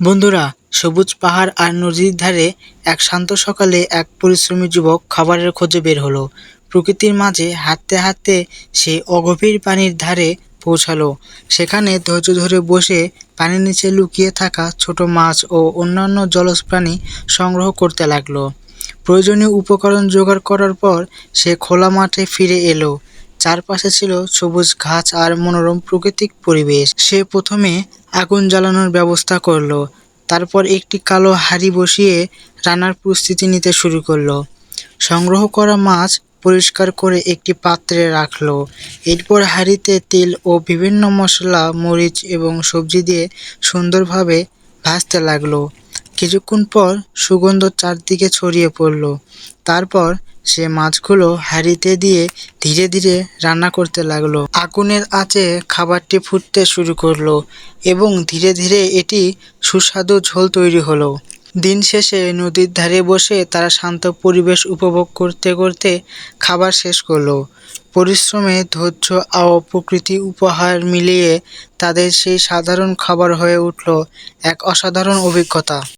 বন্ধুরা, সবুজ পাহাড় আর নদীর ধারে এক শান্ত সকালে এক পরিশ্রমী যুবক খাবারের খোঁজে বের হলো। প্রকৃতির মাঝে হাঁটতে হাঁটতে সে অগভীর পানির ধারে পৌঁছালো। সেখানে ধৈর্য ধরে বসে পানির নিচে লুকিয়ে থাকা ছোট মাছ ও অন্যান্য জলজ প্রাণী সংগ্রহ করতে লাগলো। প্রয়োজনীয় উপকরণ জোগাড় করার পর সে খোলা মাঠে ফিরে এলো। চারপাশে ছিল সবুজ ঘাস আর মনোরম প্রাকৃতিক পরিবেশ। সে প্রথমে আগুন জ্বালানোর ব্যবস্থা করলো। তারপর একটি কালো হাঁড়ি বসিয়ে রান্নার প্রস্তুতি নিতে শুরু করলো। সংগ্রহ করা মাছ পরিষ্কার করে একটি পাত্রে রাখলো। এরপর হাঁড়িতে তেল ও বিভিন্ন মশলা, মরিচ এবং সবজি দিয়ে সুন্দরভাবে ভাজতে লাগলো। কিছুক্ষণ পর সুগন্ধ চারদিকে ছড়িয়ে পড়ল। তারপর সে মাছগুলো হাঁড়িতে দিয়ে ধীরে ধীরে রান্না করতে লাগলো। আগুনের আঁচে খাবারটি ফুটতে শুরু করলো এবং ধীরে ধীরে এটি সুস্বাদু ঝোল তৈরি হলো। দিন শেষে নদীর ধারে বসে তারা শান্ত পরিবেশ উপভোগ করতে করতে খাবার শেষ করলো। পরিশ্রমে ধৈর্য ও প্রকৃতি উপহার মিলিয়ে তাদের সেই সাধারণ খাবার হয়ে উঠল এক অসাধারণ অভিজ্ঞতা।